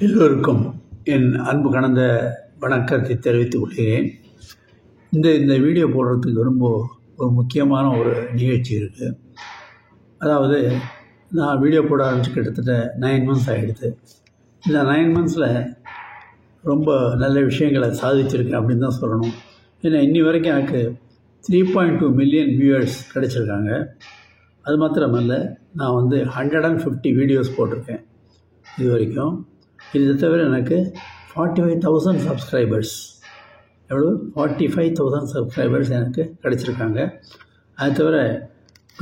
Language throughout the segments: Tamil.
எல்லோருக்கும் என் அன்பு கலந்த வணக்கத்தை தெரிவித்துக் கொள்கிறேன். இந்த வீடியோ போடுறதுக்கு ரொம்ப ஒரு முக்கியமான ஒரு நிகழ்ச்சி இருக்குது. அதாவது நான் வீடியோ போட ஆரம்பித்து கிட்டத்தட்ட 9 months ஆகிடுது. இந்த 9 monthஸில் ரொம்ப நல்ல விஷயங்களை சாதிச்சிருக்கேன் அப்படின்னு தான் சொல்லணும். ஏன்னா இன்னி வரைக்கும் எனக்கு 3.2 million வியூவர்ஸ் கிடச்சிருக்காங்க. அது மாத்திரமல்ல, நான் 150 வீடியோஸ் போட்டிருக்கேன் இது வரைக்கும். இது தவிர எனக்கு 45,000 சப்ஸ்கிரைபர்ஸ், எவ்வளோ 45,000 சப்ஸ்கிரைபர்ஸ் எனக்கு கிடச்சிருக்காங்க. அது தவிர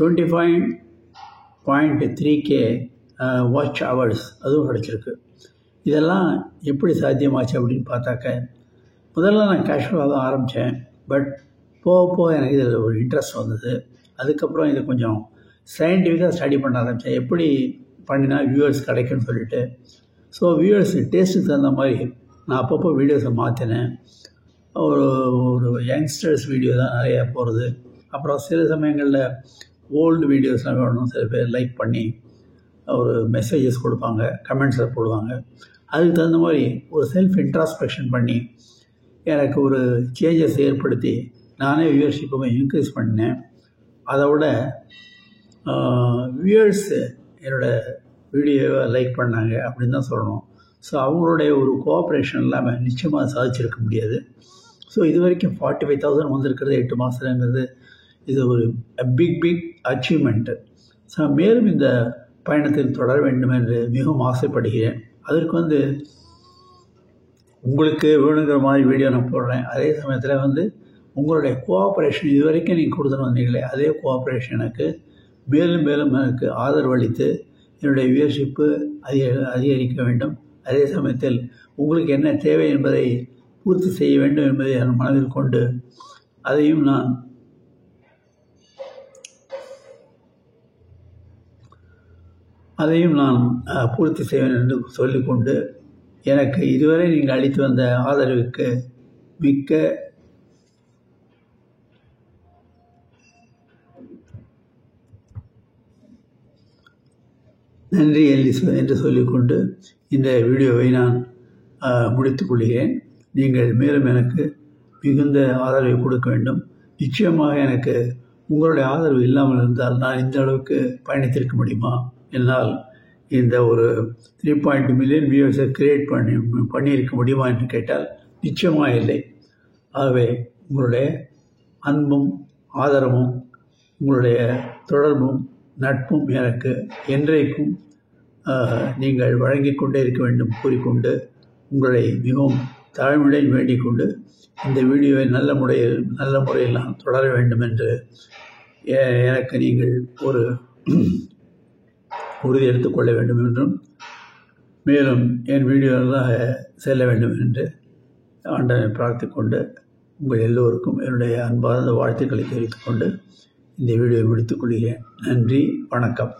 25.3K வாட்ச் ஹவர்ஸ் அதுவும் கிடச்சிருக்கு. இதெல்லாம் எப்படி சாத்தியமாச்சு அப்படின்னு பார்த்தாக்க, முதல்ல நான் கேஷுவலாக தான் ஆரம்பித்தேன். பட் போக போக எனக்கு இதில் ஒரு இன்ட்ரெஸ்ட் வந்தது. அதுக்கப்புறம் இதை கொஞ்சம் சயின்டிஃபிக்காக ஸ்டடி பண்ண ஆரம்பித்தேன், எப்படி பண்ணினா வியூவர்ஸ் கிடைக்குன்னு சொல்லிட்டு. ஸோ வியூவர்ஸ் டேஸ்ட்டுக்கு தகுந்த மாதிரி நான் அப்பப்போ வீடியோஸை மாற்றினேன். ஒரு யங்ஸ்டர்ஸ் வீடியோ தான் நிறையா போகிறது. அப்புறம் சில சமயங்களில் ஓல்டு வீடியோஸ்லாம் வேணும், சில பேர் லைக் பண்ணி ஒரு மெசேஜஸ் கொடுப்பாங்க, கமெண்ட்ஸில் போடுவாங்க. அதுக்கு தகுந்த மாதிரி ஒரு செல்ஃப் இன்ட்ராஸ்பெக்ஷன் பண்ணி எனக்கு ஒரு சேஞ்சஸ் ஏற்படுத்தி நானே வியூவர்ஷிப்பை இன்க்ரீஸ் பண்ணினேன். அதை விட வியூவர்ஸு என்னோடய வீடியோவை லைக் பண்ணாங்க அப்படின்னு தான் சொல்லணும். ஸோ அவங்களுடைய ஒரு கோஆப்ரேஷன் இல்லாமல் நிச்சயமாக சாதிச்சிருக்க முடியாது. ஸோ இது வரைக்கும் 45,000 வந்திருக்கிறது 8 மாதங்கிறது இது ஒரு பிக் அச்சீவ்மெண்ட்டு. ஸோ மேலும் இந்த பயணத்தில் தொடர வேண்டும் என்று மிகவும் ஆசைப்படுகிறேன். அதற்கு உங்களுக்கு வேணுங்கிற மாதிரி வீடியோ நான் போடுறேன். அதே சமயத்தில் உங்களுடைய கோஆப்ரேஷன் இது வரைக்கும் நீங்கள் கொடுத்துன்னு வந்தீங்களே, அதே கோஆப்ரேஷன் எனக்கு மேலும் எனக்கு ஆதரவளித்து என்னுடைய வியூவர்ஷிப்பு அதிகரிக்க வேண்டும். அதே சமயத்தில் உங்களுக்கு என்ன தேவை என்பதை பூர்த்தி செய்ய வேண்டும் என்பதை என் மனதில் கொண்டு அதையும் நான் பூர்த்தி செய்வேன் என்று சொல்லிக்கொண்டு, எனக்கு இதுவரை நீங்கள் அளித்து வந்த ஆதரவுக்கு மிக்க நன்றி என்று சொல்லிக்கொண்டு இந்த வீடியோவை நான் முடித்துக் கொள்கிறேன். நீங்கள் மேலும் எனக்கு மிகுந்த ஆதரவை கொடுக்க வேண்டும். நிச்சயமாக எனக்கு உங்களுடைய ஆதரவு இல்லாமல் இருந்தால் நான் இந்த அளவுக்கு பயணித்திருக்க முடியுமா? என்னால் இந்த ஒரு 3.2 million வியூவர்ஸை கிரியேட் பண்ணியிருக்க முடியுமா என்று கேட்டால் நிச்சயமாக இல்லை. ஆகவே உங்களுடைய அன்பும் ஆதரவும் உங்களுடைய தொடர்பும் நட்பும் எனக்கு என்றைக்கும் நீங்கள் வழங்கிக் கொண்டே இருக்க வேண்டும் கூறிக்கொண்டு, உங்களை மிகவும் தாழ்மையுடன் வேண்டிக் கொண்டு இந்த வீடியோவை நல்ல முறையில் நான் தொடர வேண்டும் என்று எனக்கு நீங்கள் ஒரு உறுதி எடுத்துக்கொள்ள வேண்டும் என்றும், மேலும் என் வீடியோவாக செல்ல வேண்டும் என்று ஆண்டவனை பிரார்த்திக்கொண்டு உங்கள் எல்லோருக்கும் என்னுடைய அன்பார்ந்த வாழ்த்துக்களை தெரிவித்துக்கொண்டு இந்த வீடியோவை முடித்துக் கொள்கிறேன். நன்றி, வணக்கம்.